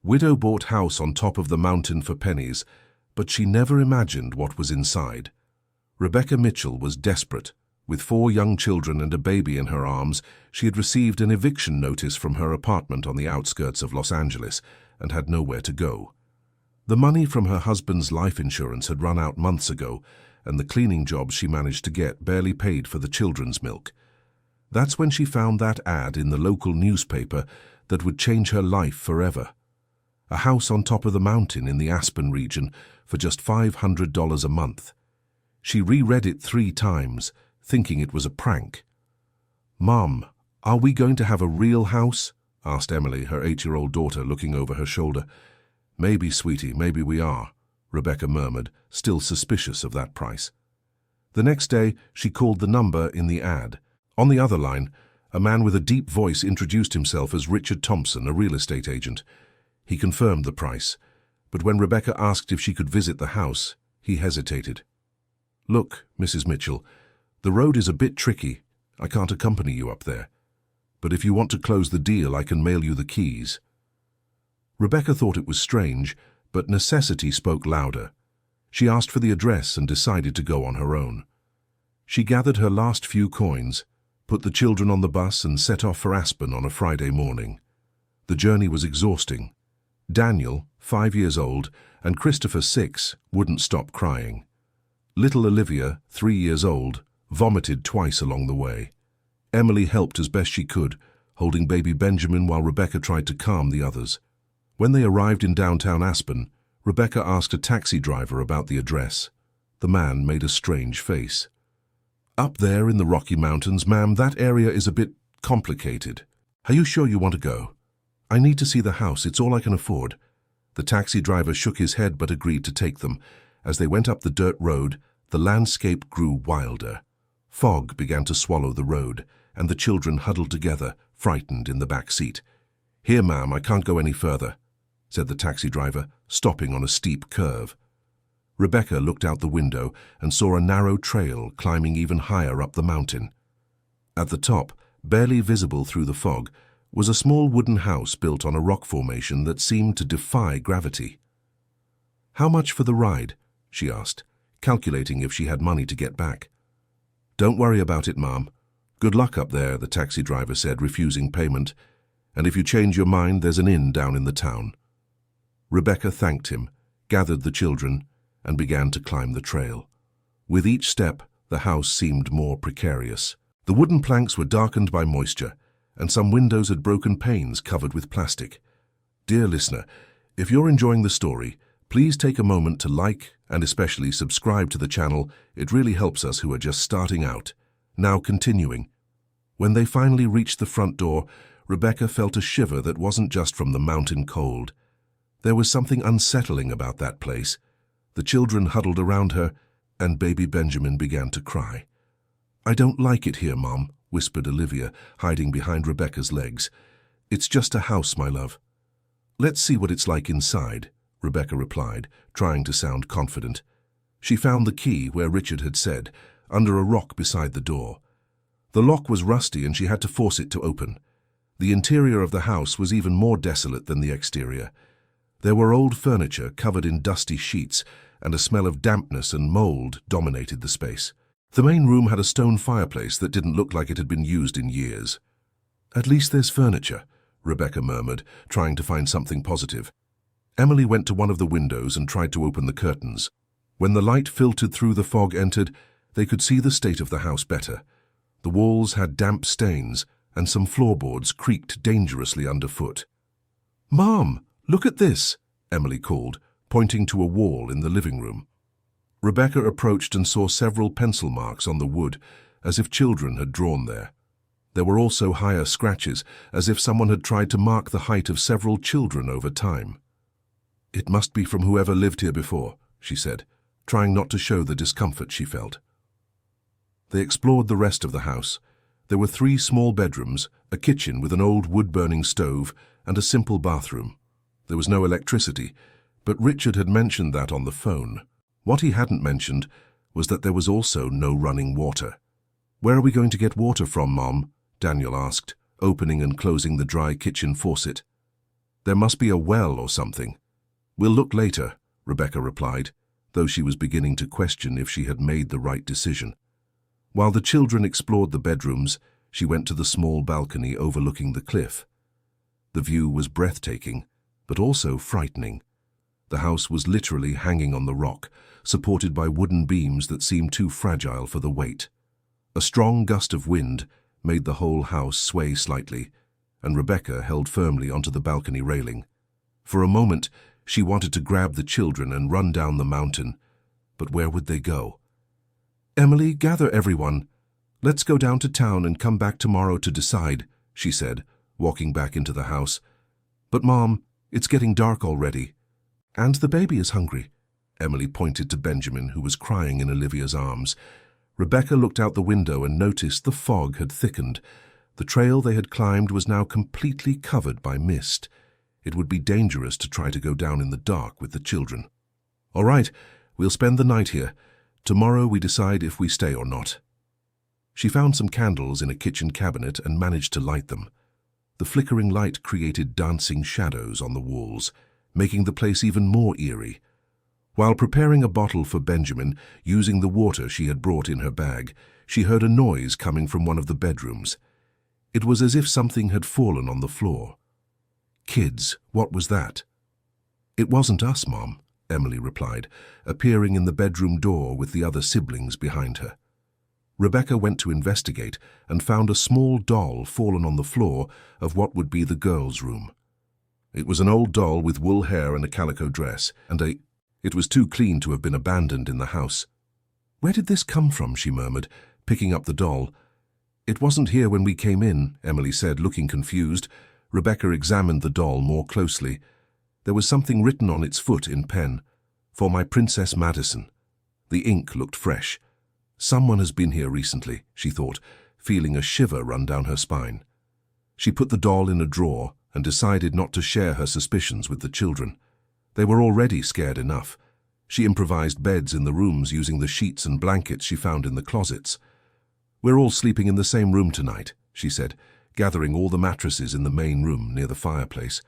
Widow bought house on top of the mountain for pennies, but she never imagined what was inside. Rebecca Mitchell was desperate. With 4 young children and a baby in her arms, she had received an eviction notice from her apartment on the outskirts of Los Angeles and had nowhere to go. The money from her husband's life insurance had run out months ago, and the cleaning jobs she managed to get barely paid for the children's milk. That's when she found that ad in the local newspaper that would change her life forever. A house on top of the mountain in the Aspen region for just $500 a month. She reread it 3 times, thinking it was a prank. "Mom, are we going to have a real house?" asked Emily, her 8-year-old daughter, looking over her shoulder. "Maybe, sweetie, maybe we are," Rebecca murmured, still suspicious of that price. The next day, she called the number in the ad. On the other line, a man with a deep voice introduced himself as Richard Thompson, a real estate agent. He confirmed the price, but when Rebecca asked if she could visit the house, he hesitated. "Look, Mrs. Mitchell, the road is a bit tricky. I can't accompany you up there. But if you want to close the deal, I can mail you the keys." Rebecca thought it was strange, but necessity spoke louder. She asked for the address and decided to go on her own. She gathered her last few coins, put the children on the bus and set off for Aspen on a Friday morning. The journey was exhausting. Daniel, 5 years old, and Christopher, 6, wouldn't stop crying. Little Olivia, 3 years old, vomited twice along the way. Emily helped as best she could, holding baby Benjamin while Rebecca tried to calm the others. When they arrived in downtown Aspen, Rebecca asked a taxi driver about the address. The man made a strange face. "Up there in the Rocky Mountains, ma'am, that area is a bit complicated. Are you sure you want to go? I need to see the house, it's all I can afford." The taxi driver shook his head but agreed to take them. As they went up the dirt road, the landscape grew wilder. Fog began to swallow the road, and the children huddled together, frightened in the back seat. "Here, ma'am, I can't go any further," said the taxi driver, stopping on a steep curve. Rebecca looked out the window and saw a narrow trail climbing even higher up the mountain. At the top, barely visible through the fog, was a small wooden house built on a rock formation that seemed to defy gravity. "How much for the ride?" she asked, calculating if she had money to get back. "Don't worry about it, ma'am. Good luck up there," the taxi driver said, refusing payment. "And if you change your mind, there's an inn down in the town." Rebecca thanked him, gathered the children, and began to climb the trail. With each step, the house seemed more precarious. The wooden planks were darkened by moisture, and some windows had broken panes covered with plastic. Dear listener, if you're enjoying the story, please take a moment to like and especially subscribe to the channel. It really helps us who are just starting out. Now continuing. When they finally reached the front door, Rebecca felt a shiver that wasn't just from the mountain cold. There was something unsettling about that place. The children huddled around her, and baby Benjamin began to cry. "I don't like it here, Mom," whispered Olivia, hiding behind Rebecca's legs. "It's just a house, my love." "Let's see what it's like inside," Rebecca replied, trying to sound confident. She found the key where Richard had said, under a rock beside the door. The lock was rusty and she had to force it to open. The interior of the house was even more desolate than the exterior. There were old furniture covered in dusty sheets, and a smell of dampness and mold dominated the space. The main room had a stone fireplace that didn't look like it had been used in years. "At least there's furniture," Rebecca murmured, trying to find something positive. Emily went to one of the windows and tried to open the curtains. When the light filtered through the fog entered, they could see the state of the house better. The walls had damp stains, and some floorboards creaked dangerously underfoot. "Mom, look at this," Emily called, pointing to a wall in the living room. Rebecca approached and saw several pencil marks on the wood, as if children had drawn there. There were also higher scratches, as if someone had tried to mark the height of several children over time. "It must be from whoever lived here before," she said, trying not to show the discomfort she felt. They explored the rest of the house. There were 3 small bedrooms, a kitchen with an old wood-burning stove, and a simple bathroom. There was no electricity, but Richard had mentioned that on the phone. What he hadn't mentioned was that there was also no running water. "Where are we going to get water from, Mom?" Daniel asked, opening and closing the dry kitchen faucet. There must be a well or something. We'll look later, Rebecca replied, though she was beginning to question if she had made the right decision. While the children explored the bedrooms, she went to the small balcony overlooking the cliff. The view was breathtaking, but also frightening. The house was literally hanging on the rock, supported by wooden beams that seemed too fragile for the weight. A strong gust of wind made the whole house sway slightly, and Rebecca held firmly onto the balcony railing. For a moment, she wanted to grab the children and run down the mountain, but where would they go? "Emily, gather everyone. Let's go down to town and come back tomorrow to decide," she said, walking back into the house. "But Mom, it's getting dark already. And the baby is hungry." Emily pointed to Benjamin, who was crying in Olivia's arms. Rebecca looked out the window and noticed the fog had thickened. The trail they had climbed was now completely covered by mist. It would be dangerous to try to go down in the dark with the children. "All right, we'll spend the night here. Tomorrow we decide if we stay or not." She found some candles in a kitchen cabinet and managed to light them. The flickering light created dancing shadows on the walls, making the place even more eerie. While preparing a bottle for Benjamin, using the water she had brought in her bag, she heard a noise coming from one of the bedrooms. It was as if something had fallen on the floor. "Kids, what was that?" "It wasn't us, Mom," Emily replied, appearing in the bedroom door with the other siblings behind her. Rebecca went to investigate and found a small doll fallen on the floor of what would be the girls' room. It was an old doll with wool hair and a calico dress, it was too clean to have been abandoned in the house. "Where did this come from?" she murmured, picking up the doll. "It wasn't here when we came in," Emily said, looking confused. Rebecca examined the doll more closely. There was something written on its foot in pen, "For my Princess Madison." The ink looked fresh. Someone has been here recently, she thought, feeling a shiver run down her spine. She put the doll in a drawer and decided not to share her suspicions with the children. They were already scared enough. She improvised beds in the rooms using the sheets and blankets she found in the closets. "We're all sleeping in the same room tonight," she said, gathering all the mattresses in the main room near the fireplace.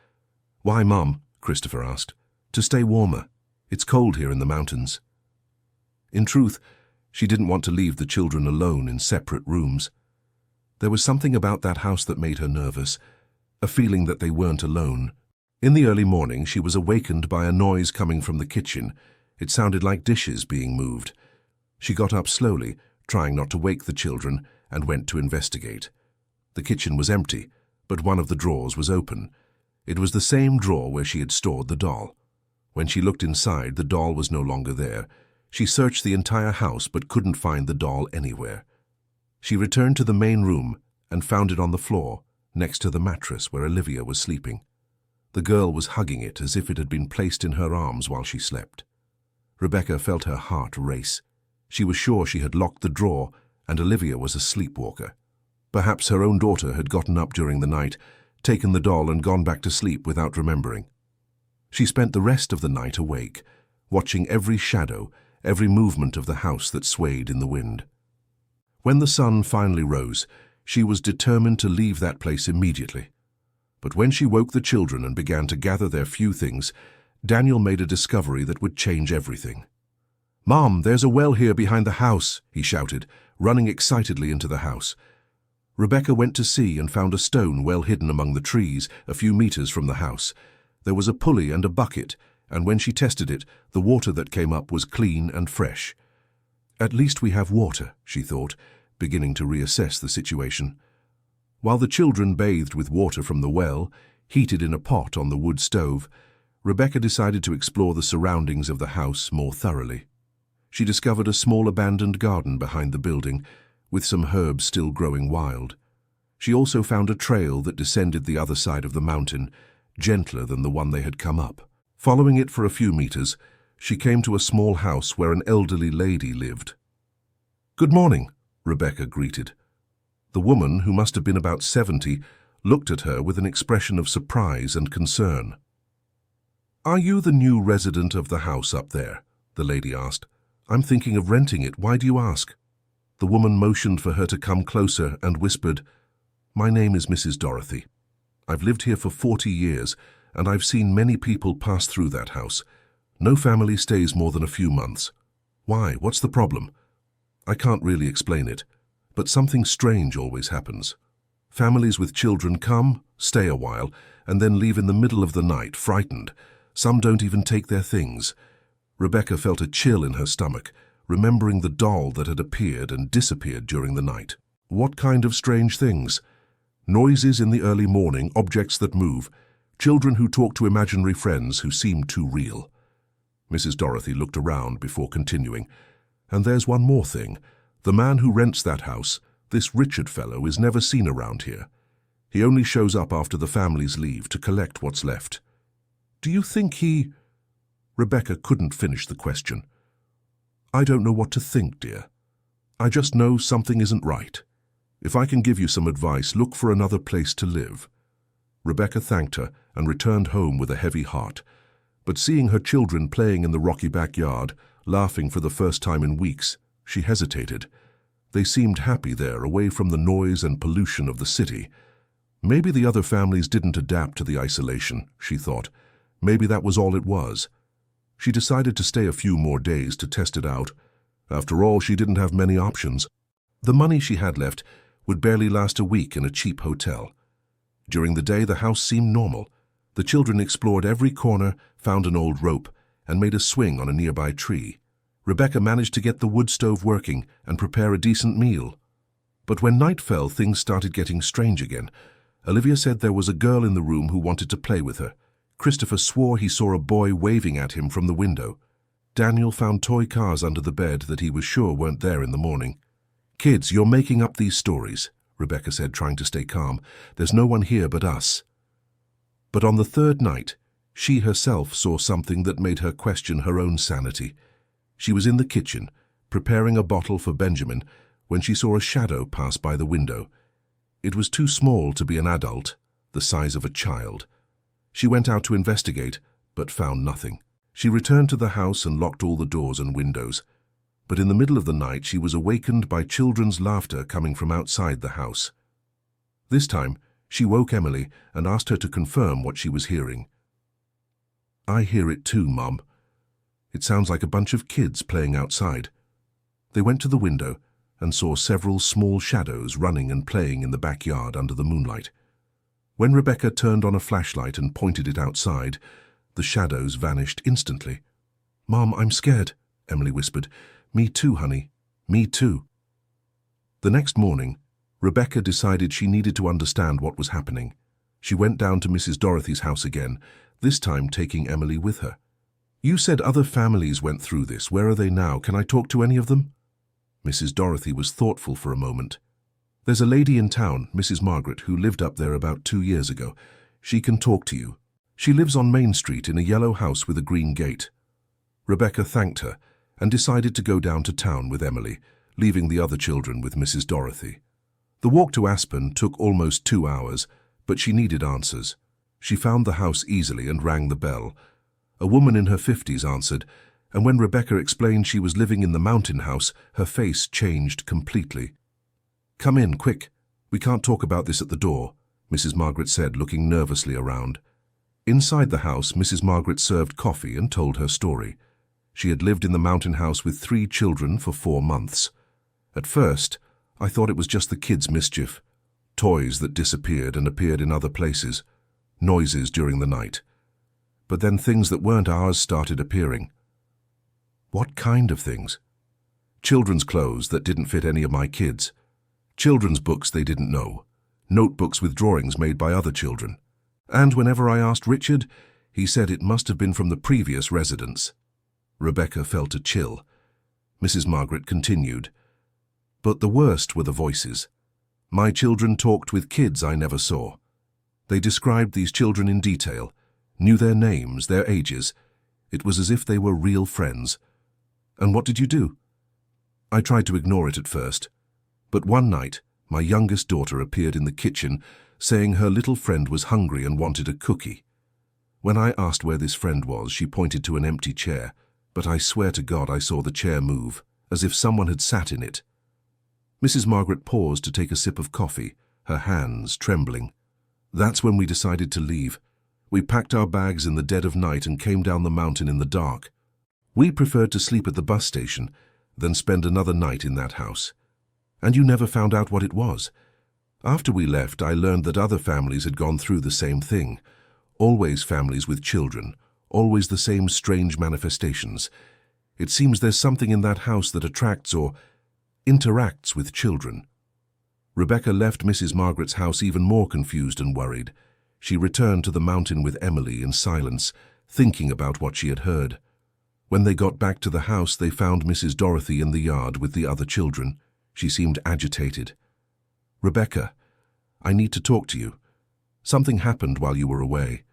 "Why, Mum?" Christopher asked. "To stay warmer. It's cold here in the mountains." In truth, she didn't want to leave the children alone in separate rooms. There was something about that house that made her nervous, a feeling that they weren't alone. In the early morning, she was awakened by a noise coming from the kitchen. It sounded like dishes being moved. She got up slowly, trying not to wake the children, and went to investigate. The kitchen was empty, but one of the drawers was open. It was the same drawer where she had stored the doll. When she looked inside, the doll was no longer there. She searched the entire house but couldn't find the doll anywhere. She returned to the main room and found it on the floor, next to the mattress where Olivia was sleeping. The girl was hugging it as if it had been placed in her arms while she slept. Rebecca felt her heart race. She was sure she had locked the drawer and Olivia was a sleepwalker. Perhaps her own daughter had gotten up during the night, taken the doll and gone back to sleep without remembering. She spent the rest of the night awake, watching every shadow, every movement of the house that swayed in the wind. When the sun finally rose, she was determined to leave that place immediately. But when she woke the children and began to gather their few things, Daniel made a discovery that would change everything. "Mom, there's a well here behind the house," he shouted, running excitedly into the house. Rebecca went to see and found a stone well hidden among the trees a few meters from the house. There was a pulley and a bucket, and when she tested it, the water that came up was clean and fresh. "At least we have water," she thought, beginning to reassess the situation. While the children bathed with water from the well, heated in a pot on the wood stove, Rebecca decided to explore the surroundings of the house more thoroughly. She discovered a small abandoned garden behind the building, with some herbs still growing wild. She also found a trail that descended the other side of the mountain, gentler than the one they had come up. Following it for a few meters, she came to a small house where an elderly lady lived. "Good morning," Rebecca greeted. The woman, who must have been about 70, looked at her with an expression of surprise and concern. "Are you the new resident of the house up there?" the lady asked. "I'm thinking of renting it. Why do you ask?" The woman motioned for her to come closer and whispered, "My name is Mrs. Dorothy. I've lived here for 40 years, and I've seen many people pass through that house. No family stays more than a few months. Why? What's the problem? I can't really explain it, but something strange always happens. Families with children come, stay a while, and then leave in the middle of the night, frightened. Some don't even take their things. Rebecca felt a chill in her stomach, remembering the doll that had appeared and disappeared during the night. What kind of strange things? Noises in the early morning, objects that move, children who talk to imaginary friends who seem too real. Mrs. Dorothy looked around before continuing. And there's one more thing. The man who rents that house, this Richard fellow, is never seen around here. He only shows up after the families leave to collect what's left. Do you think he... Rebecca couldn't finish the question. I don't know what to think, dear. I just know something isn't right. If I can give you some advice, look for another place to live. Rebecca thanked her and returned home with a heavy heart. But seeing her children playing in the rocky backyard, laughing for the first time in weeks, she hesitated. They seemed happy there, away from the noise and pollution of the city. Maybe the other families didn't adapt to the isolation, she thought. Maybe that was all it was. She decided to stay a few more days to test it out. After all, she didn't have many options. The money she had left would barely last a week in a cheap hotel. During the day, the house seemed normal. The children explored every corner, found an old rope, and made a swing on a nearby tree. Rebecca managed to get the wood stove working and prepare a decent meal. But when night fell, things started getting strange again. Olivia said there was a girl in the room who wanted to play with her. Christopher swore he saw a boy waving at him from the window. Daniel found toy cars under the bed that he was sure weren't there in the morning. Kids, you're making up these stories, Rebecca said, trying to stay calm. There's no one here but us. But on the third night, she herself saw something that made her question her own sanity. She was in the kitchen, preparing a bottle for Benjamin, when she saw a shadow pass by the window. It was too small to be an adult, the size of a child. She went out to investigate, but found nothing. She returned to the house and locked all the doors and windows. But in the middle of the night, she was awakened by children's laughter coming from outside the house. This time, she woke Emily and asked her to confirm what she was hearing. I hear it too, Mum. It sounds like a bunch of kids playing outside. They went to the window and saw several small shadows running and playing in the backyard under the moonlight. When Rebecca turned on a flashlight and pointed it outside, the shadows vanished instantly. Mom, I'm scared, Emily whispered. Me too, honey. Me too. The next morning, Rebecca decided she needed to understand what was happening. She went down to Mrs. Dorothy's house again, this time taking Emily with her. You said other families went through this. Where are they now? Can I talk to any of them? Mrs. Dorothy was thoughtful for a moment. There's a lady in town, Mrs. Margaret, who lived up there about 2 years ago. She can talk to you. She lives on Main Street in a yellow house with a green gate. Rebecca thanked her and decided to go down to town with Emily, leaving the other children with Mrs. Dorothy. The walk to Aspen took almost 2 hours, but she needed answers. She found the house easily and rang the bell. A woman in her 50s answered, and when Rebecca explained she was living in the mountain house, her face changed completely. Come in, quick. We can't talk about this at the door, Mrs. Margaret said, looking nervously around. Inside the house, Mrs. Margaret served coffee and told her story. She had lived in the mountain house with 3 children for 4 months. At first, I thought it was just the kids' mischief. Toys that disappeared and appeared in other places. Noises during the night. But then things that weren't ours started appearing. What kind of things? Children's clothes that didn't fit any of my kids. Children's books they didn't know. Notebooks with drawings made by other children. And whenever I asked Richard, he said it must have been from the previous residents. Rebecca felt a chill. Mrs. Margaret continued. But the worst were the voices. My children talked with kids I never saw. They described these children in detail, knew their names, their ages. It was as if they were real friends. And what did you do? I tried to ignore it at first. But one night, my youngest daughter appeared in the kitchen, saying her little friend was hungry and wanted a cookie. When I asked where this friend was, she pointed to an empty chair, but I swear to God I saw the chair move, as if someone had sat in it. Mrs. Margaret paused to take a sip of coffee, her hands trembling. That's when we decided to leave. We packed our bags in the dead of night and came down the mountain in the dark. We preferred to sleep at the bus station than spend another night in that house. And you never found out what it was. After we left, I learned that other families had gone through the same thing. Always families with children, always the same strange manifestations. It seems there's something in that house that attracts or interacts with children. Rebecca left Mrs. Margaret's house even more confused and worried. She returned to the mountain with Emily in silence, thinking about what she had heard. When they got back to the house, they found Mrs. Dorothy in the yard with the other children. She seemed agitated. "Rebecca, I need to talk to you. Something happened while you were away."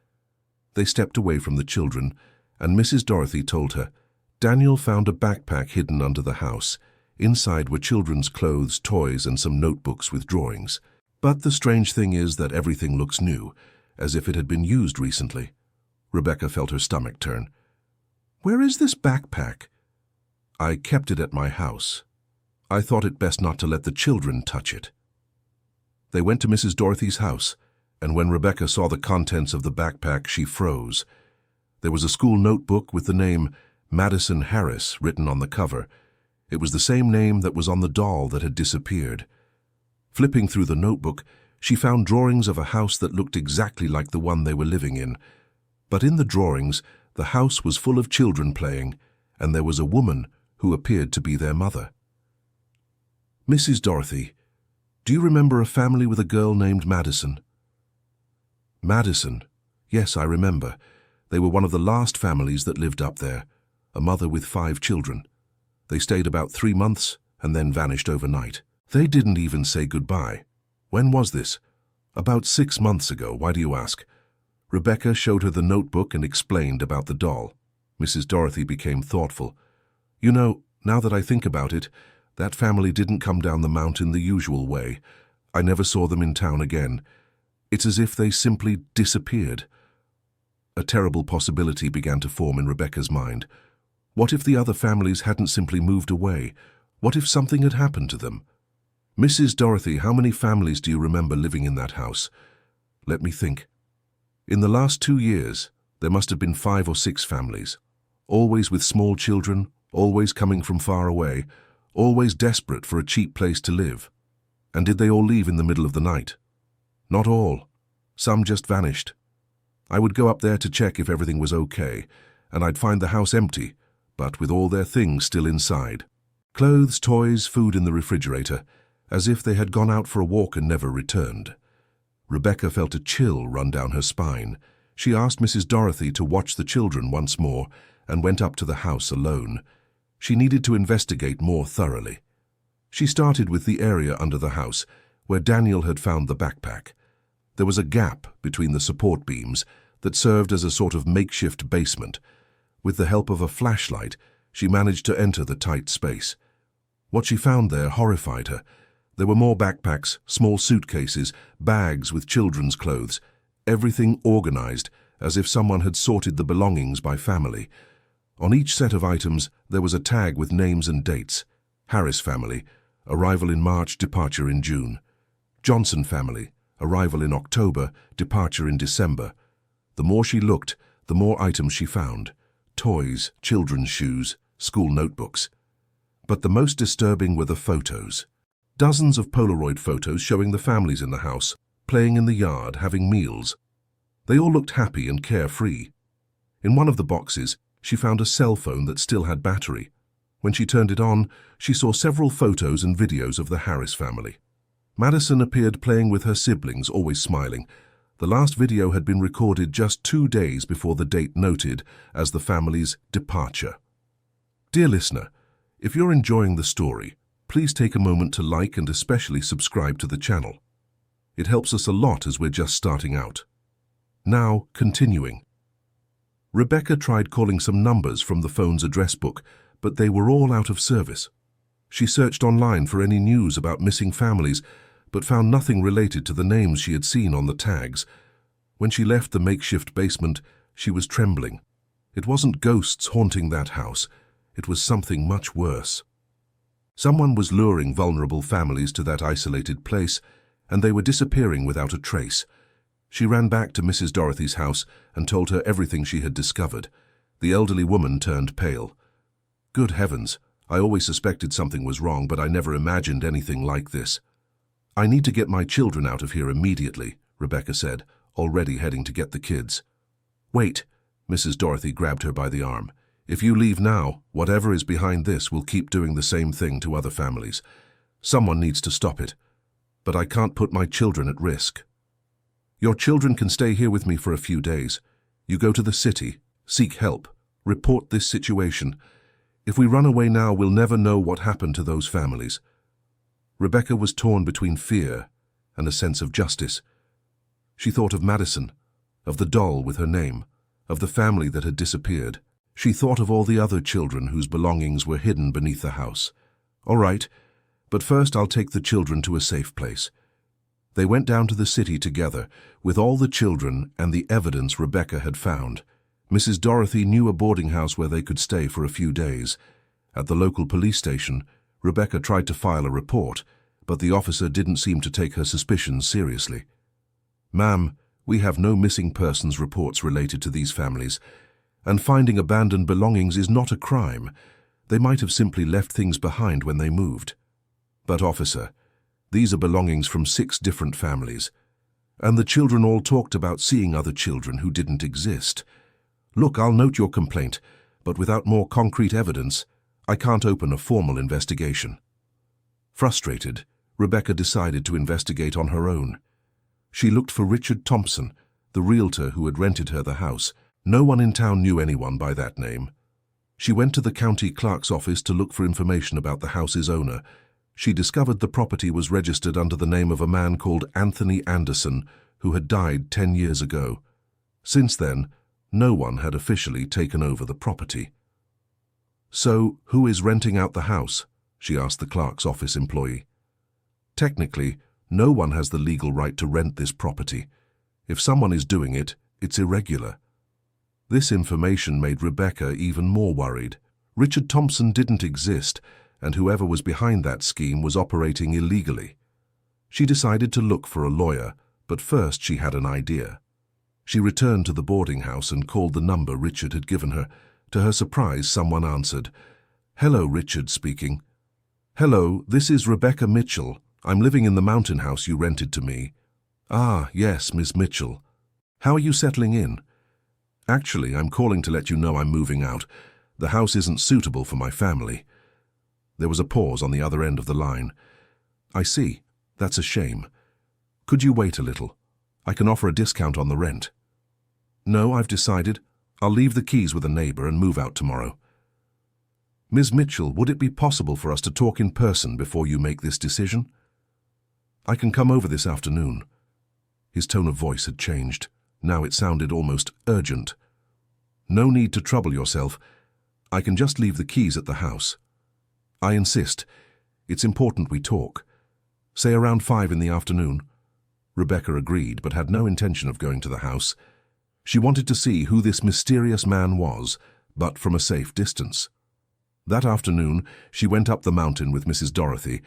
They stepped away from the children, and Mrs. Dorothy told her, "Daniel found a backpack hidden under the house. Inside were children's clothes, toys, and some notebooks with drawings. But the strange thing is that everything looks new, as if it had been used recently." Rebecca felt her stomach turn. "Where is this backpack?" "I kept it at my house. I thought it best not to let the children touch it." They went to Mrs. Dorothy's house, and when Rebecca saw the contents of the backpack, she froze. There was a school notebook with the name Madison Harris written on the cover. It was the same name that was on the doll that had disappeared. Flipping through the notebook, she found drawings of a house that looked exactly like the one they were living in. But in the drawings, the house was full of children playing, and there was a woman who appeared to be their mother. "Mrs. Dorothy, do you remember a family with a girl named Madison?" "Madison? Yes, I remember. They were one of the last families that lived up there, a mother with 5 children. They stayed about 3 months and then vanished overnight. They didn't even say goodbye. When was this?" "About 6 months ago. Why do you ask?" Rebecca showed her the notebook and explained about the doll. Mrs. Dorothy became thoughtful. "You know, now that I think about it, that family didn't come down the mountain the usual way. I never saw them in town again. It's as if they simply disappeared." A terrible possibility began to form in Rebecca's mind. What if the other families hadn't simply moved away? What if something had happened to them? "Mrs. Dorothy, how many families do you remember living in that house?" "Let me think. In the last 2 years, there must have been 5 or 6 families. Always with small children, always coming from far away, always desperate for a cheap place to live." "And did they all leave in the middle of the night?" "Not all. Some just vanished. I would go up there to check if everything was okay, and I'd find the house empty, but with all their things still inside. Clothes, toys, food in the refrigerator, as if they had gone out for a walk and never returned." Rebecca felt a chill run down her spine. She asked Mrs. Dorothy to watch the children once more and went up to the house alone. She needed to investigate more thoroughly. She started with the area under the house, where Daniel had found the backpack. There was a gap between the support beams that served as a sort of makeshift basement. With the help of a flashlight, she managed to enter the tight space. What she found there horrified her. There were more backpacks, small suitcases, bags with children's clothes, everything organized as if someone had sorted the belongings by family. On each set of items, there was a tag with names and dates. Harris family, arrival in March, departure in June. Johnson family, arrival in October, departure in December. The more she looked, the more items she found. Toys, children's shoes, school notebooks. But the most disturbing were the photos. Dozens of Polaroid photos showing the families in the house, playing in the yard, having meals. They all looked happy and carefree. In one of the boxes, she found a cell phone that still had battery. When she turned it on, she saw several photos and videos of the Harris family. Madison appeared playing with her siblings, always smiling. The last video had been recorded just 2 days before the date noted as the family's departure. Dear listener, if you're enjoying the story, please take a moment to like and especially subscribe to the channel. It helps us a lot as we're just starting out. Now, continuing. Rebecca tried calling some numbers from the phone's address book, but they were all out of service. She searched online for any news about missing families, but found nothing related to the names she had seen on the tags. When she left the makeshift basement, she was trembling. It wasn't ghosts haunting that house. It was something much worse. Someone was luring vulnerable families to that isolated place, and they were disappearing without a trace. She ran back to Mrs. Dorothy's house and told her everything she had discovered. The elderly woman turned pale. "Good heavens, I always suspected something was wrong, but I never imagined anything like this." "I need to get my children out of here immediately," Rebecca said, already heading to get the kids. "Wait," Mrs. Dorothy grabbed her by the arm. "If you leave now, whatever is behind this will keep doing the same thing to other families. Someone needs to stop it. But I can't put my children at risk." "Your children can stay here with me for a few days. You go to the city, seek help, report this situation. If we run away now, we'll never know what happened to those families." Rebecca was torn between fear and a sense of justice. She thought of Madison, of the doll with her name, of the family that had disappeared. She thought of all the other children whose belongings were hidden beneath the house. "All right, but first I'll take the children to a safe place." They went down to the city together, with all the children and the evidence Rebecca had found. Mrs. Dorothy knew a boarding house where they could stay for a few days. At the local police station, Rebecca tried to file a report, but the officer didn't seem to take her suspicions seriously. "Ma'am, we have no missing persons reports related to these families, and finding abandoned belongings is not a crime. They might have simply left things behind when they moved." "But officer, these are belongings from 6 different families, and the children all talked about seeing other children who didn't exist. Look, I'll note your complaint, but without more concrete evidence, I can't open a formal investigation." Frustrated, Rebecca decided to investigate on her own. She looked for Richard Thompson, the realtor who had rented her the house. No one in town knew anyone by that name. She went to the county clerk's office to look for information about the house's owner. She discovered the property was registered under the name of a man called Anthony Anderson, who had died 10 years ago. Since then, no one had officially taken over the property. "So, who is renting out the house?" she asked the clerk's office employee. "Technically, no one has the legal right to rent this property. If someone is doing it, it's irregular." This information made Rebecca even more worried. Richard Thompson didn't exist, and whoever was behind that scheme was operating illegally. She decided to look for a lawyer, but first she had an idea. She returned to the boarding house and called the number Richard had given her. To her surprise, someone answered. "Hello, Richard speaking." "Hello, this is Rebecca Mitchell. I'm living in the mountain house you rented to me." "Ah, yes, Miss Mitchell. How are you settling in?" "Actually, I'm calling to let you know I'm moving out. The house isn't suitable for my family." There was a pause on the other end of the line. "I see. That's a shame. Could you wait a little? I can offer a discount on the rent." "No, I've decided. I'll leave the keys with a neighbor and move out tomorrow." "Ms. Mitchell, would it be possible for us to talk in person before you make this decision?" "I can come over this afternoon." His tone of voice had changed. Now it sounded almost urgent. "No need to trouble yourself. I can just leave the keys at the house." "I insist. It's important we talk. Say around 5 in the afternoon." Rebecca agreed, but had no intention of going to the house. She wanted to see who this mysterious man was, but from a safe distance. That afternoon, she went up the mountain with Mrs. Dorothy,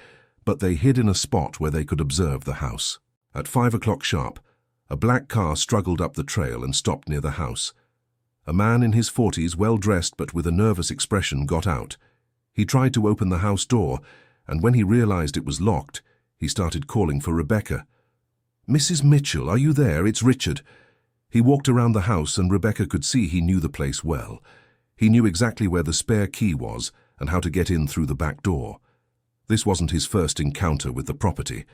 but they hid in a spot where they could observe the house. At 5 o'clock sharp, a black car struggled up the trail and stopped near the house. A man in his 40s, well-dressed but with a nervous expression, got out. He tried to open the house door, and when he realized it was locked, he started calling for Rebecca. "Mrs. Mitchell, are you there? It's Richard." He walked around the house, and Rebecca could see he knew the place well. He knew exactly where the spare key was and how to get in through the back door. This wasn't his first encounter with the property.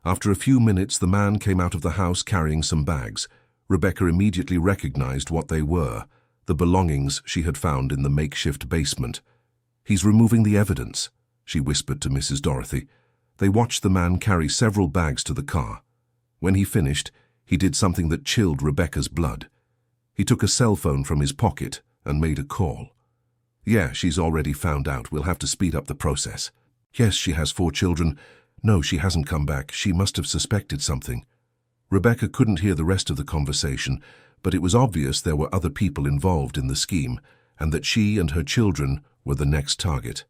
After a few minutes, the man came out of the house carrying some bags. Rebecca immediately recognized what they were, the belongings she had found in the makeshift basement. "He's removing the evidence," she whispered to Mrs. Dorothy. They watched the man carry several bags to the car. When he finished, he did something that chilled Rebecca's blood. He took a cell phone from his pocket and made a call. "Yeah, she's already found out. We'll have to speed up the process." "Yes, she has 4 children. No, she hasn't come back. She must have suspected something." Rebecca couldn't hear the rest of the conversation, but it was obvious there were other people involved in the scheme, and that she and her children were the next target.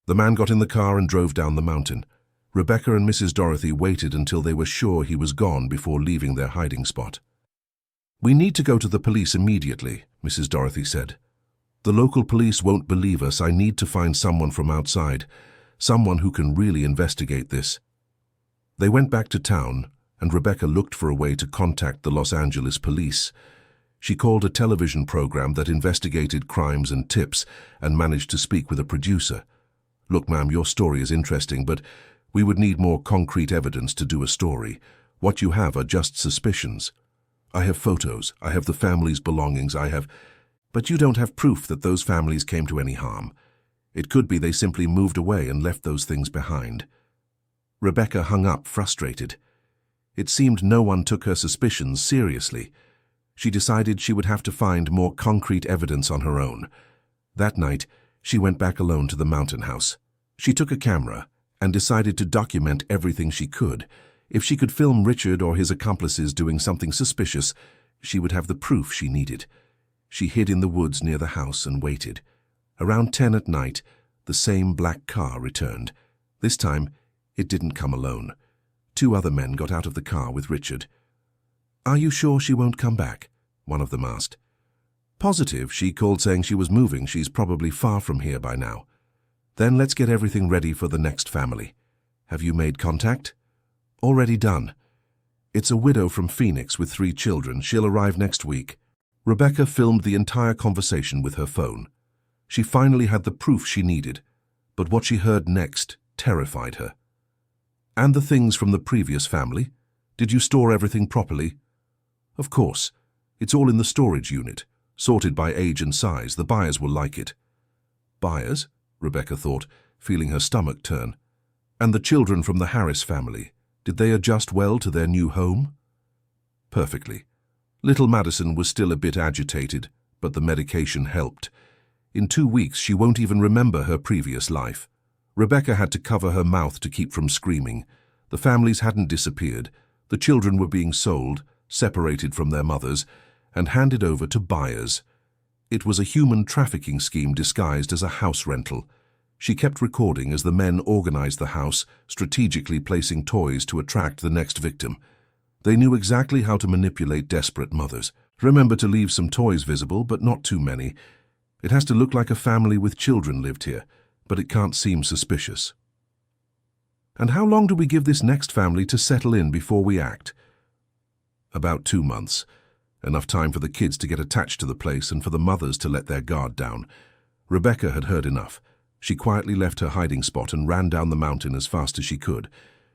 The man got in the car and drove down the mountain. Rebecca and Mrs. Dorothy waited until they were sure he was gone before leaving their hiding spot. "We need to go to the police immediately," Mrs. Dorothy said. "The local police won't believe us. I need to find someone from outside, someone who can really investigate this." They went back to town, and Rebecca looked for a way to contact the Los Angeles police. She called a television program that investigated crimes and tips and managed to speak with a producer. "Look, ma'am, your story is interesting, but we would need more concrete evidence to do a story. What you have are just suspicions. I have photos, I have the family's belongings, But you don't have proof that those families came to any harm. It could be they simply moved away and left those things behind." Rebecca hung up, frustrated. It seemed no one took her suspicions seriously. She decided she would have to find more concrete evidence on her own. That night, she went back alone to the mountain house. She took a camera and decided to document everything she could. If she could film Richard or his accomplices doing something suspicious, she would have the proof she needed. She hid in the woods near the house and waited. Around 10 at night, the same black car returned. This time, it didn't come alone. 2 other men got out of the car with Richard. "Are you sure she won't come back?" one of them asked. "Positive. She called saying she was moving. She's probably far from here by now." "Then let's get everything ready for the next family. Have you made contact?" "Already done. It's a widow from Phoenix with 3 children. She'll arrive next week." Rebecca filmed the entire conversation with her phone. She finally had the proof she needed, but what she heard next terrified her. "And the things from the previous family? Did you store everything properly?" "Of course. It's all in the storage unit, sorted by age and size. The buyers will like it." "Buyers?" Rebecca thought, feeling her stomach turn. "And the children from the Harris family, did they adjust well to their new home?" "Perfectly. Little Madison was still a bit agitated, but the medication helped. In 2 weeks, she won't even remember her previous life." Rebecca had to cover her mouth to keep from screaming. The families hadn't disappeared. The children were being sold, separated from their mothers, and handed over to buyers. It was a human trafficking scheme disguised as a house rental. She kept recording as the men organized the house, strategically placing toys to attract the next victim. They knew exactly how to manipulate desperate mothers. "Remember to leave some toys visible, but not too many. It has to look like a family with children lived here, but it can't seem suspicious." "And how long do we give this next family to settle in before we act?" "About 2 months. Enough time for the kids to get attached to the place and for the mothers to let their guard down." Rebecca had heard enough. She quietly left her hiding spot and ran down the mountain as fast as she could.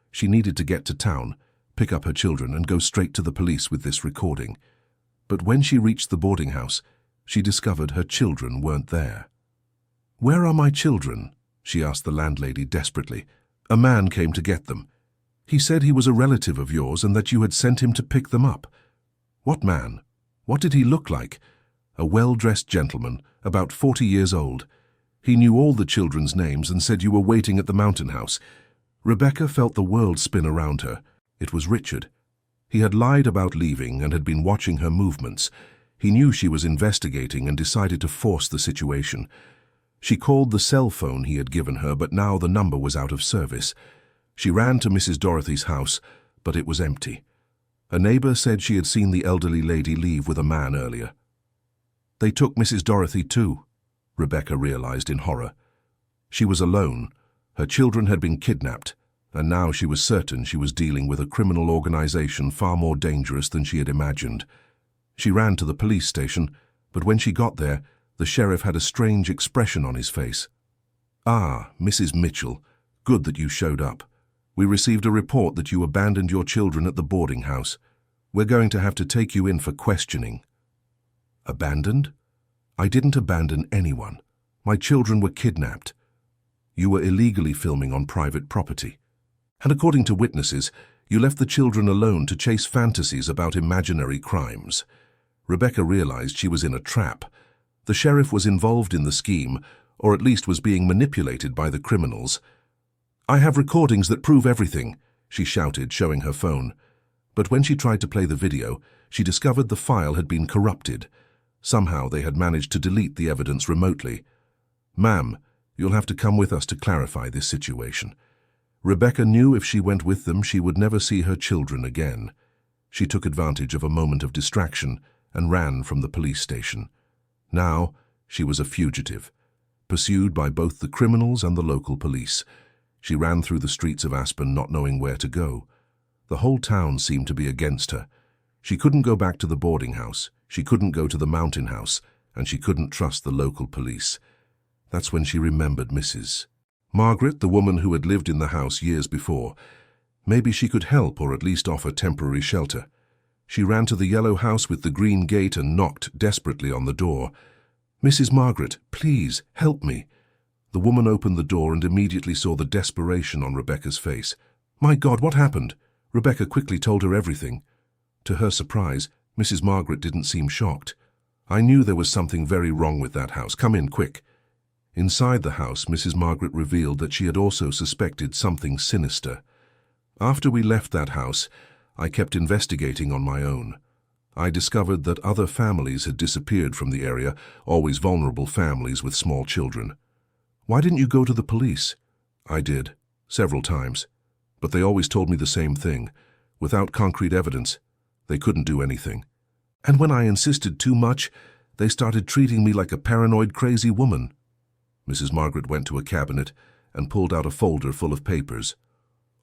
She needed to get to town, pick up her children, and go straight to the police with this recording. But when she reached the boarding house, she discovered her children weren't there. "Where are my children?" she asked the landlady desperately. "A man came to get them. He said he was a relative of yours and that you had sent him to pick them up." "What man? What did he look like?" "A well-dressed gentleman, about 40 years old. He knew all the children's names and said you were waiting at the mountain house." Rebecca felt the world spin around her. It was Richard. He had lied about leaving and had been watching her movements. He knew she was investigating and decided to force the situation. She called the cell phone he had given her, but now the number was out of service. She ran to Mrs. Dorothy's house, but it was empty. A neighbor said she had seen the elderly lady leave with a man earlier. "They took Mrs. Dorothy too," Rebecca realized in horror. She was alone. Her children had been kidnapped, and now she was certain she was dealing with a criminal organization far more dangerous than she had imagined. She ran to the police station, but when she got there, the sheriff had a strange expression on his face. "Ah, Mrs. Mitchell, good that you showed up. We received a report that you abandoned your children at the boarding house. We're going to have to take you in for questioning." "Abandoned? I didn't abandon anyone. My children were kidnapped. You were illegally filming on private property. And according to witnesses, you left the children alone to chase fantasies about imaginary crimes." Rebecca realized she was in a trap. The sheriff was involved in the scheme, or at least was being manipulated by the criminals. "I have recordings that prove everything," she shouted, showing her phone. But when she tried to play the video, she discovered the file had been corrupted. Somehow they had managed to delete the evidence remotely. "Ma'am, you'll have to come with us to clarify this situation." Rebecca knew if she went with them, she would never see her children again. She took advantage of a moment of distraction and ran from the police station. Now, she was a fugitive, pursued by both the criminals and the local police. She ran through the streets of Aspen not knowing where to go. The whole town seemed to be against her. She couldn't go back to the boarding house, she couldn't go to the mountain house, and she couldn't trust the local police. That's when she remembered Mrs. Margaret, the woman who had lived in the house years before. Maybe she could help or at least offer temporary shelter. She ran to the yellow house with the green gate and knocked desperately on the door. "Mrs. Margaret, please, help me." The woman opened the door and immediately saw the desperation on Rebecca's face. "My God, what happened?" Rebecca quickly told her everything. To her surprise, Mrs. Margaret didn't seem shocked. "I knew there was something very wrong with that house. Come in, quick." Inside the house, Mrs. Margaret revealed that she had also suspected something sinister. "After we left that house, I kept investigating on my own. I discovered that other families had disappeared from the area, always vulnerable families with small children." "Why didn't you go to the police?" "I did, several times. But they always told me the same thing. Without concrete evidence, they couldn't do anything. And when I insisted too much, they started treating me like a paranoid, crazy woman." Mrs. Margaret went to a cabinet and pulled out a folder full of papers.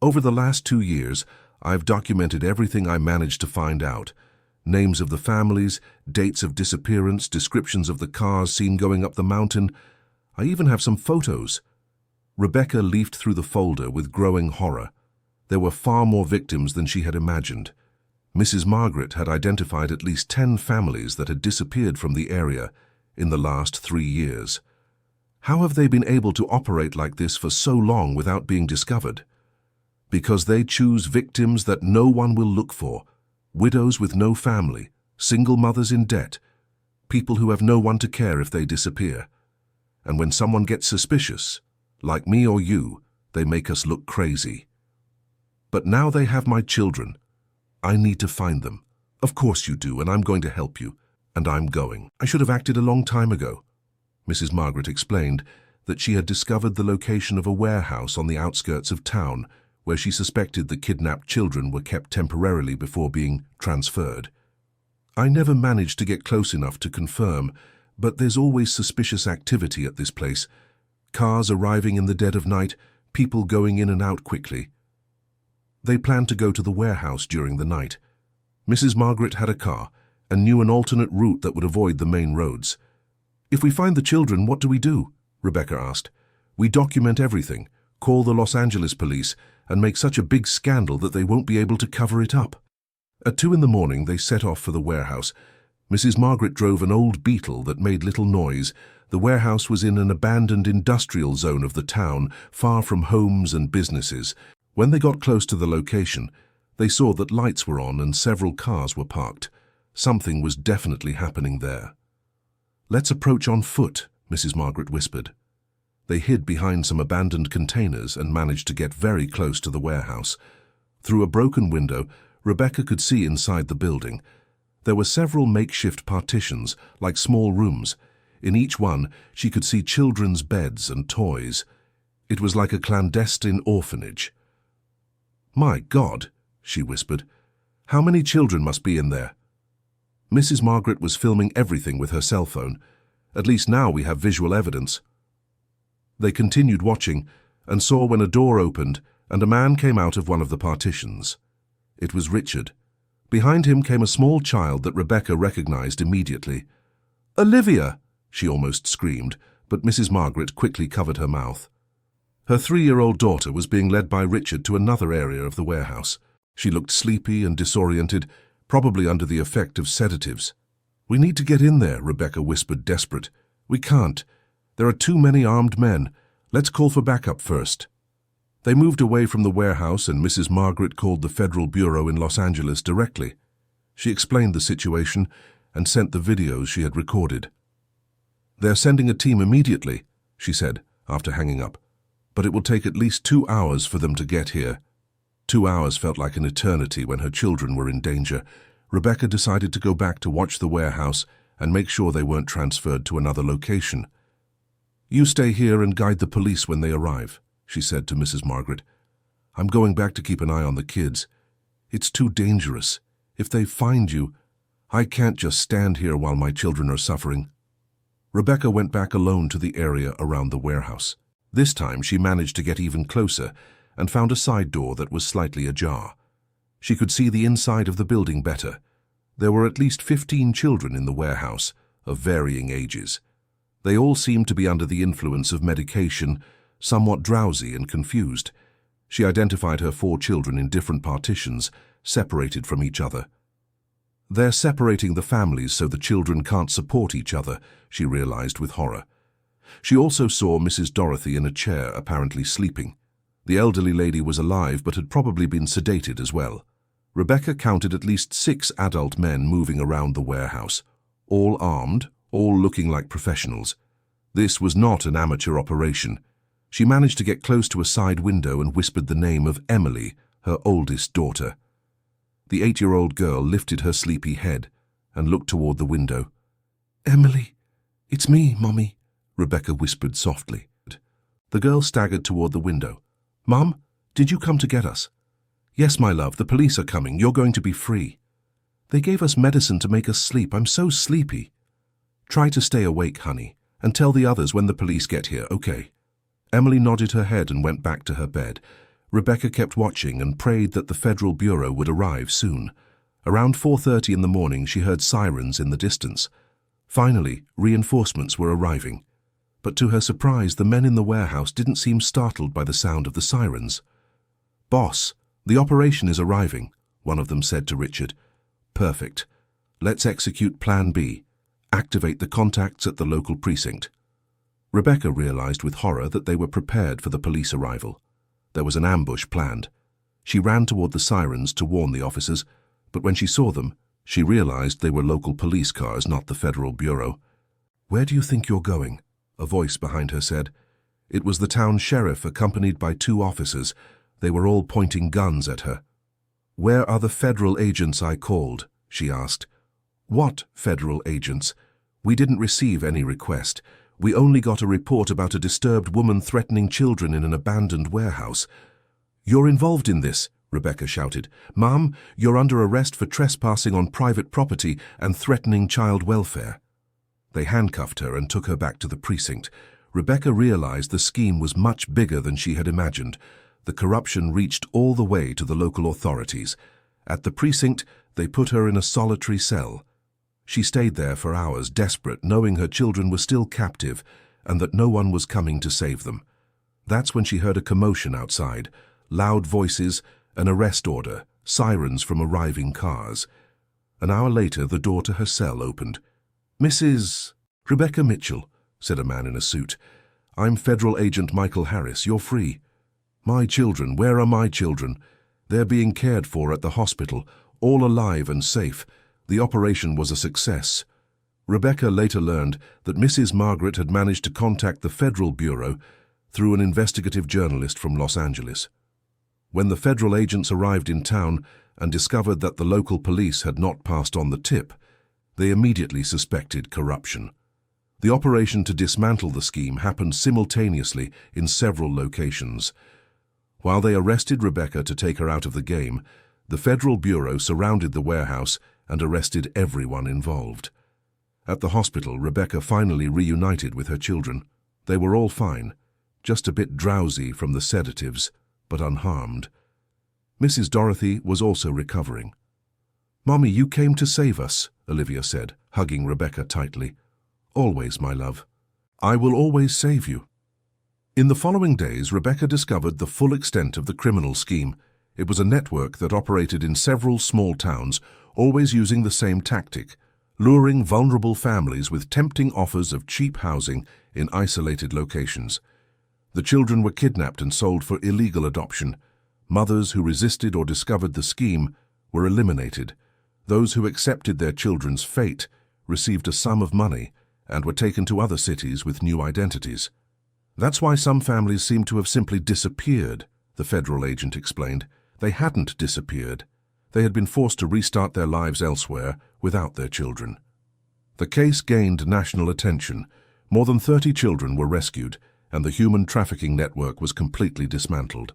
"Over the last 2 years, I've documented everything I managed to find out. Names of the families, dates of disappearance, descriptions of the cars seen going up the mountain. I even have some photos." Rebecca leafed through the folder with growing horror. There were far more victims than she had imagined. Mrs. Margaret had identified at least 10 families that had disappeared from the area in the last 3 years. How have they been able to operate like this for so long without being discovered? Because they choose victims that no one will look for, widows with no family, single mothers in debt, people who have no one to care if they disappear. And when someone gets suspicious, like me or you, they make us look crazy. But now they have my children. I need to find them. Of course you do, and I'm going to help you. And I'm going. I should have acted a long time ago." Mrs. Margaret explained that she had discovered the location of a warehouse on the outskirts of town where she suspected the kidnapped children were kept temporarily before being transferred. "I never managed to get close enough to confirm, but there's always suspicious activity at this place. Cars arriving in the dead of night, people going in and out quickly." They planned to go to the warehouse during the night. Mrs. Margaret had a car and knew an alternate route that would avoid the main roads. "If we find the children, what do we do?" Rebecca asked. "We document everything, call the Los Angeles police, and make such a big scandal that they won't be able to cover it up." At 2 in the morning, they set off for the warehouse. Mrs. Margaret drove an old Beetle that made little noise. The warehouse was in an abandoned industrial zone of the town, far from homes and businesses. When they got close to the location, they saw that lights were on and several cars were parked. Something was definitely happening there. "Let's approach on foot," Mrs. Margaret whispered. They hid behind some abandoned containers and managed to get very close to the warehouse. Through a broken window, Rebecca could see inside the building. There were several makeshift partitions, like small rooms. In each one, she could see children's beds and toys. It was like a clandestine orphanage. "My God," she whispered. "How many children must be in there?" Mrs. Margaret was filming everything with her cell phone. "At least now we have visual evidence." They continued watching and saw when a door opened and a man came out of one of the partitions. It was Richard. Behind him came a small child that Rebecca recognized immediately. "Olivia!" she almost screamed, but Mrs. Margaret quickly covered her mouth. Her 3-year-old daughter was being led by Richard to another area of the warehouse. She looked sleepy and disoriented, probably under the effect of sedatives. "We need to get in there," Rebecca whispered, desperate. "We can't. There are too many armed men. Let's call for backup first." They moved away from the warehouse and Mrs. Margaret called the Federal Bureau in Los Angeles directly. She explained the situation and sent the videos she had recorded. "They're sending a team immediately," she said, after hanging up. "But it will take at least 2 hours for them to get here." 2 hours felt like an eternity when her children were in danger. Rebecca decided to go back to watch the warehouse and make sure they weren't transferred to another location. "You stay here and guide the police when they arrive," she said to Mrs. Margaret. "I'm going back to keep an eye on the kids. It's too dangerous. If they find you, I can't just stand here while my children are suffering." Rebecca went back alone to the area around the warehouse. This time she managed to get even closer and found a side door that was slightly ajar. She could see the inside of the building better. There were at least 15 children in the warehouse, of varying ages. They all seemed to be under the influence of medication, somewhat drowsy and confused. She identified her 4 children in different partitions, separated from each other. "They're separating the families so the children can't support each other," she realized with horror. She also saw Mrs. Dorothy in a chair, apparently sleeping. The elderly lady was alive but had probably been sedated as well. Rebecca counted at least 6 adult men moving around the warehouse, all armed, all looking like professionals. This was not an amateur operation. She managed to get close to a side window and whispered the name of Emily, her oldest daughter. The 8-year-old girl lifted her sleepy head and looked toward the window. "Emily, it's me, Mommy," Rebecca whispered softly. The girl staggered toward the window. "Mom, did you come to get us?" "Yes, my love, the police are coming. You're going to be free." "They gave us medicine to make us sleep. I'm so sleepy." "Try to stay awake, honey, and tell the others when the police get here, okay?" Emily nodded her head and went back to her bed. Rebecca kept watching and prayed that the Federal Bureau would arrive soon. Around 4:30 in the morning, she heard sirens in the distance. Finally, reinforcements were arriving. But to her surprise, the men in the warehouse didn't seem startled by the sound of the sirens. "Boss, the operation is arriving," one of them said to Richard. "Perfect. Let's execute Plan B. Activate the contacts at the local precinct." Rebecca realized with horror that they were prepared for the police arrival. There was an ambush planned. She ran toward the sirens to warn the officers, but when she saw them, she realized they were local police cars, not the Federal Bureau. "Where do you think you're going?" a voice behind her said. It was the town sheriff accompanied by 2 officers. They were all pointing guns at her. "Where are the federal agents I called?" she asked. "What federal agents? We didn't receive any request. We only got a report about a disturbed woman threatening children in an abandoned warehouse." "You're involved in this," Rebecca shouted. "Ma'am, you're under arrest for trespassing on private property and threatening child welfare." They handcuffed her and took her back to the precinct. Rebecca realized the scheme was much bigger than she had imagined. The corruption reached all the way to the local authorities. At the precinct, they put her in a solitary cell. She stayed there for hours, desperate, knowing her children were still captive and that no one was coming to save them. That's when she heard a commotion outside, loud voices, an arrest order, sirens from arriving cars. An hour later, the door to her cell opened. "Mrs. Rebecca Mitchell," said a man in a suit. "I'm Federal Agent Michael Harris. You're free." "My children, where are my children?" "They're being cared for at the hospital, all alive and safe. The operation was a success." Rebecca later learned that Mrs. Margaret had managed to contact the Federal Bureau through an investigative journalist from Los Angeles. When the federal agents arrived in town and discovered that the local police had not passed on the tip, they immediately suspected corruption. The operation to dismantle the scheme happened simultaneously in several locations. While they arrested Rebecca to take her out of the game, the Federal Bureau surrounded the warehouse and arrested everyone involved. At the hospital, Rebecca finally reunited with her children. They were all fine, just a bit drowsy from the sedatives, but unharmed. Mrs. Dorothy was also recovering. "Mommy, you came to save us," Olivia said, hugging Rebecca tightly. "Always, my love. I will always save you." In the following days, Rebecca discovered the full extent of the criminal scheme. It was a network that operated in several small towns, always using the same tactic, luring vulnerable families with tempting offers of cheap housing in isolated locations. The children were kidnapped and sold for illegal adoption. Mothers who resisted or discovered the scheme were eliminated. Those who accepted their children's fate received a sum of money and were taken to other cities with new identities. "That's why some families seem to have simply disappeared," the federal agent explained. They hadn't disappeared. They had been forced to restart their lives elsewhere without their children. The case gained national attention. More than 30 children were rescued, and the human trafficking network was completely dismantled.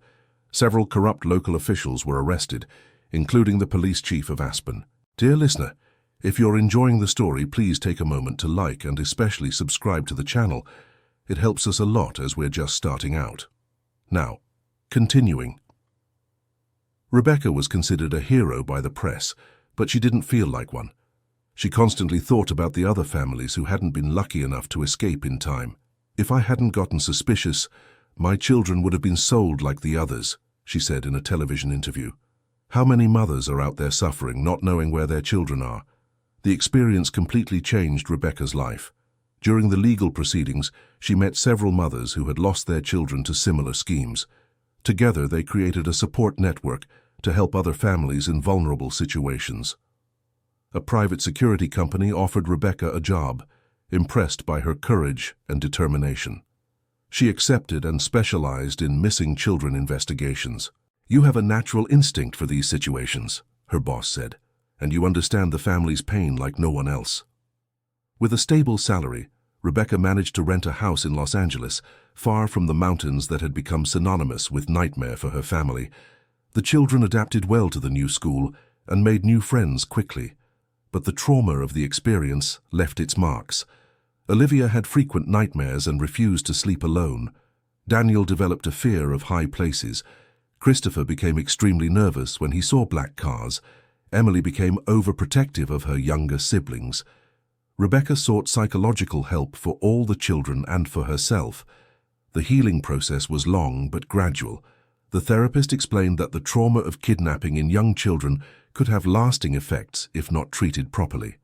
Several corrupt local officials were arrested, including the police chief of Aspen. Dear listener, if you're enjoying the story, please take a moment to like and especially subscribe to the channel. It helps us a lot as we're just starting out. Now, continuing. Rebecca was considered a hero by the press, but she didn't feel like one. She constantly thought about the other families who hadn't been lucky enough to escape in time. "If I hadn't gotten suspicious, my children would have been sold like the others," she said in a television interview. How many mothers are out there suffering, not knowing where their children are? The experience completely changed Rebecca's life. During the legal proceedings, she met several mothers who had lost their children to similar schemes. Together, they created a support network to help other families in vulnerable situations. A private security company offered Rebecca a job, impressed by her courage and determination. She accepted and specialized in missing children investigations. "You have a natural instinct for these situations," her boss said, "and you understand the family's pain like no one else." With a stable salary, Rebecca managed to rent a house in Los Angeles, far from the mountains that had become synonymous with nightmare for her family. The children adapted well to the new school and made new friends quickly. But the trauma of the experience left its marks. Olivia had frequent nightmares and refused to sleep alone. Daniel developed a fear of high places. Christopher became extremely nervous when he saw black cars. Emily became overprotective of her younger siblings. Rebecca sought psychological help for all the children and for herself. The healing process was long but gradual. The therapist explained that the trauma of kidnapping in young children could have lasting effects if not treated properly.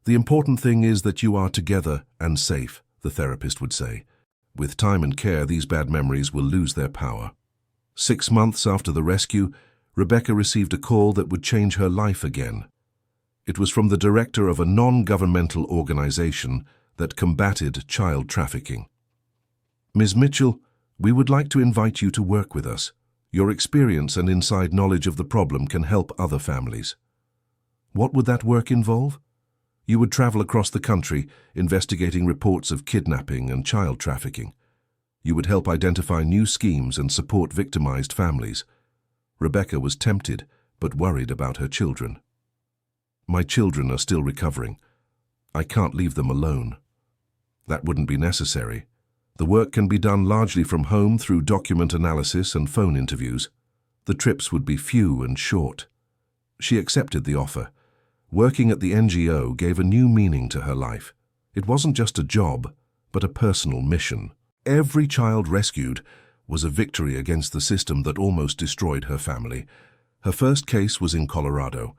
"The important thing is that you are together and safe," the therapist would say. "With time and care, these bad memories will lose their power." 6 months after the rescue, Rebecca received a call that would change her life again. It was from the director of a non-governmental organization that combated child trafficking. "Ms. Mitchell, we would like to invite you to work with us. Your experience and inside knowledge of the problem can help other families." What would that work involve? You would travel across the country, investigating reports of kidnapping and child trafficking. You would help identify new schemes and support victimized families. Rebecca was tempted, but worried about her children. "My children are still recovering. I can't leave them alone." That wouldn't be necessary. The work can be done largely from home through document analysis and phone interviews. The trips would be few and short. She accepted the offer. Working at the NGO gave a new meaning to her life. It wasn't just a job, but a personal mission. Every child rescued was a victory against the system that almost destroyed her family. Her first case was in Colorado.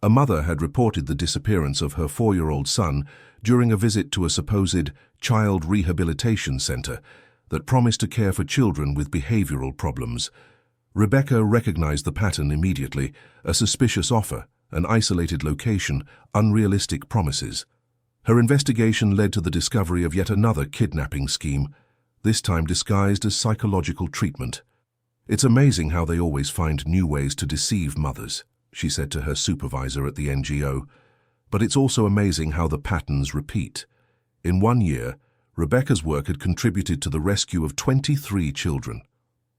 A mother had reported the disappearance of her 4-year-old son during a visit to a supposed child rehabilitation center that promised to care for children with behavioral problems. Rebecca recognized the pattern immediately: a suspicious offer, an isolated location, unrealistic promises. Her investigation led to the discovery of yet another kidnapping scheme, this time disguised as psychological treatment. "It's amazing how they always find new ways to deceive mothers," she said to her supervisor at the NGO. "But it's also amazing how the patterns repeat." In 1 year, Rebecca's work had contributed to the rescue of 23 children.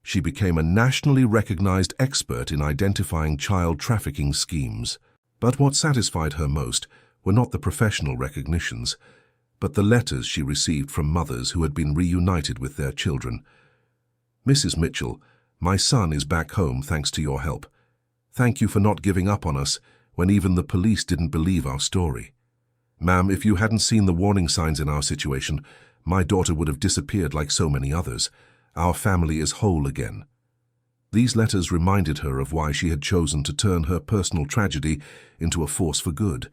She became a nationally recognized expert in identifying child trafficking schemes. But what satisfied her most were not the professional recognitions, but the letters she received from mothers who had been reunited with their children. "Mrs. Mitchell, my son is back home thanks to your help. Thank you for not giving up on us when even the police didn't believe our story. Ma'am, if you hadn't seen the warning signs in our situation, my daughter would have disappeared like so many others. Our family is whole again." These letters reminded her of why she had chosen to turn her personal tragedy into a force for good.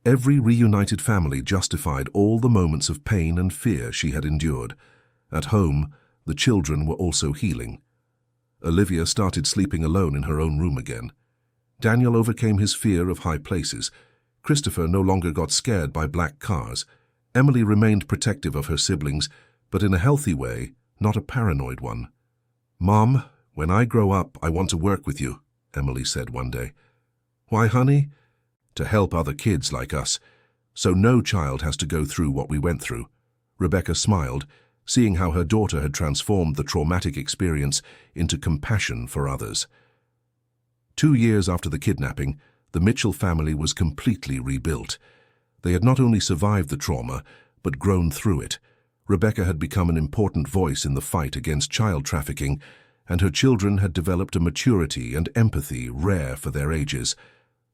Every reunited family justified all the moments of pain and fear she had endured. At home, the children were also healing. Olivia started sleeping alone in her own room again. Daniel overcame his fear of high places. Christopher no longer got scared by black cars. Emily remained protective of her siblings, but in a healthy way, not a paranoid one. "Mom, when I grow up, I want to work with you," Emily said one day. "Why, honey?" "To help other kids like us, so no child has to go through what we went through." Rebecca smiled, seeing how her daughter had transformed the traumatic experience into compassion for others. 2 years after the kidnapping, The Mitchell family was completely rebuilt. They had not only survived the trauma, but grown through it. Rebecca had become an important voice in the fight against child trafficking, and her children had developed a maturity and empathy rare for their ages.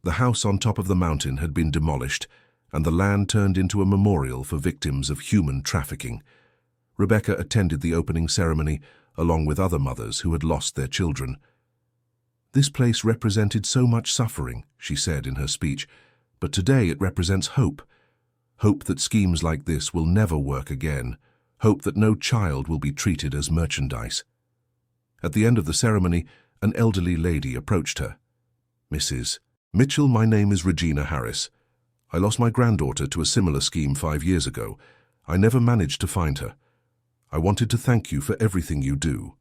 The house on top of the mountain had been demolished, and the land turned into a memorial for victims of human trafficking. Rebecca attended the opening ceremony, along with other mothers who had lost their children. "This place represented so much suffering," she said in her speech, "but today it represents hope. Hope that schemes like this will never work again. Hope that no child will be treated as merchandise." At the end of the ceremony, an elderly lady approached her. "Mrs. Mitchell, my name is Regina Harris. I lost my granddaughter to a similar scheme 5 years ago. I never managed to find her. I wanted to thank you for everything you do."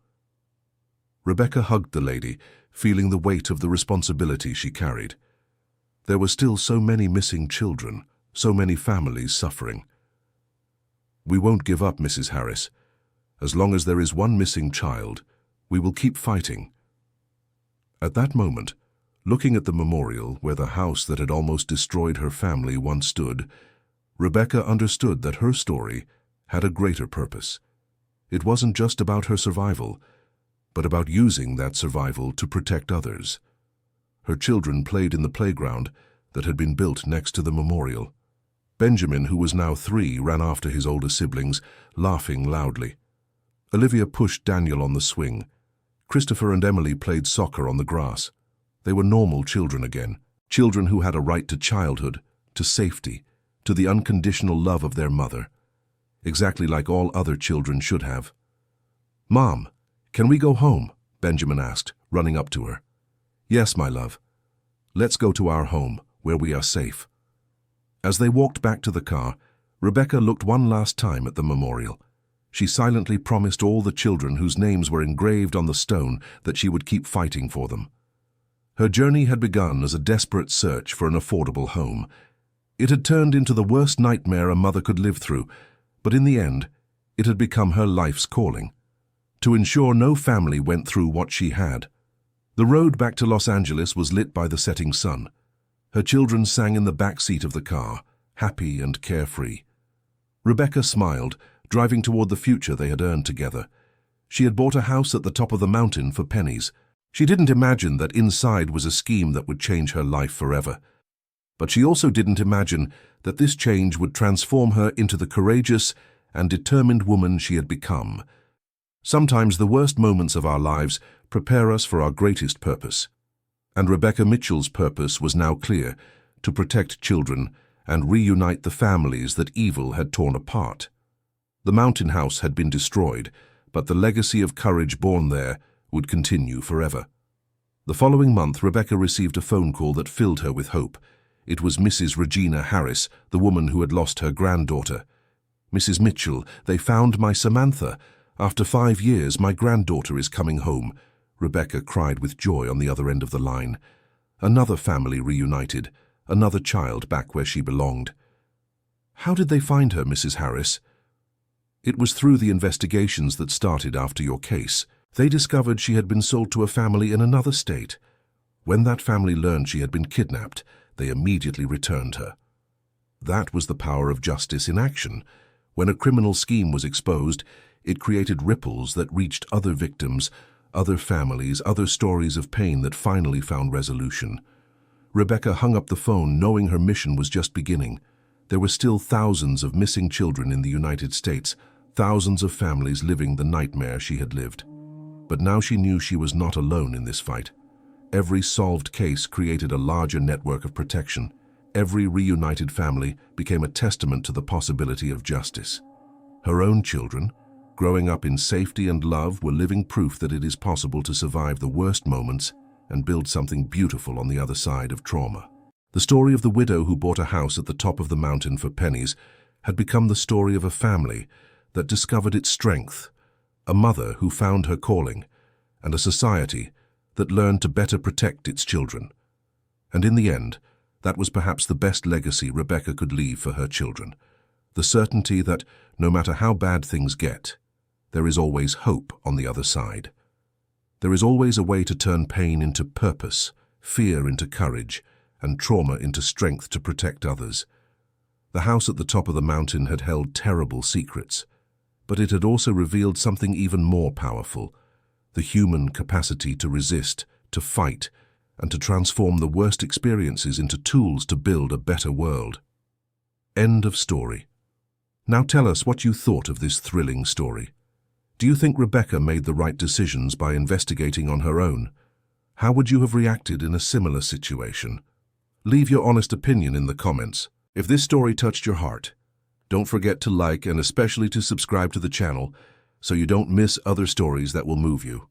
Rebecca hugged the lady, feeling the weight of the responsibility she carried. There were still so many missing children, so many families suffering. "We won't give up, Mrs. Harris. As long as there is one missing child, we will keep fighting." At that moment, looking at the memorial where the house that had almost destroyed her family once stood, Rebecca understood that her story had a greater purpose. It wasn't just about her survival, but about using that survival to protect others. Her children played in the playground that had been built next to the memorial. Benjamin, who was now 3, ran after his older siblings, laughing loudly. Olivia pushed Daniel on the swing. Christopher and Emily played soccer on the grass. They were normal children again, children who had a right to childhood, to safety, to the unconditional love of their mother, exactly like all other children should have. "Mom, can we go home?" Benjamin asked, running up to her. "Yes, my love. Let's go to our home, where we are safe." As they walked back to the car, Rebecca looked one last time at the memorial. She silently promised all the children whose names were engraved on the stone that she would keep fighting for them. Her journey had begun as a desperate search for an affordable home. It had turned into the worst nightmare a mother could live through, but in the end, it had become her life's calling, to ensure no family went through what she had. The road back to Los Angeles was lit by the setting sun. Her children sang in the back seat of the car, happy and carefree. Rebecca smiled, driving toward the future they had earned together. She had bought a house at the top of the mountain for pennies. She didn't imagine that inside was a scheme that would change her life forever. But she also didn't imagine that this change would transform her into the courageous and determined woman she had become. Sometimes the worst moments of our lives prepare us for our greatest purpose. And Rebecca Mitchell's purpose was now clear: to protect children and reunite the families that evil had torn apart. The mountain house had been destroyed, but the legacy of courage born there would continue forever. The following month, Rebecca received a phone call that filled her with hope. It was Mrs. Regina Harris, the woman who had lost her granddaughter. "Mrs. Mitchell, they found my Samantha. After 5 years, my granddaughter is coming home," Rebecca cried with joy on the other end of the line. Another family reunited, another child back where she belonged. "How did they find her, Mrs. Harris?" "It was through the investigations that started after your case. They discovered she had been sold to a family in another state. When that family learned she had been kidnapped, they immediately returned her." That was the power of justice in action. When a criminal scheme was exposed, it created ripples that reached other victims, other families, other stories of pain that finally found resolution. Rebecca hung up the phone knowing her mission was just beginning. There were still thousands of missing children in the United States, thousands of families living the nightmare she had lived. But now she knew she was not alone in this fight. Every solved case created a larger network of protection. Every reunited family became a testament to the possibility of justice. Her own children, growing up in safety and love, were living proof that it is possible to survive the worst moments and build something beautiful on the other side of trauma. The story of the widow who bought a house at the top of the mountain for pennies had become the story of a family that discovered its strength, a mother who found her calling, and a society that learned to better protect its children. And in the end, that was perhaps the best legacy Rebecca could leave for her children. The certainty that, no matter how bad things get, there is always hope on the other side. There is always a way to turn pain into purpose, fear into courage, and trauma into strength to protect others. The house at the top of the mountain had held terrible secrets, but it had also revealed something even more powerful: the human capacity to resist, to fight, and to transform the worst experiences into tools to build a better world. End of story. Now tell us what you thought of this thrilling story. Do you think Rebecca made the right decisions by investigating on her own? How would you have reacted in a similar situation? Leave your honest opinion in the comments. If this story touched your heart, don't forget to like and especially to subscribe to the channel so you don't miss other stories that will move you.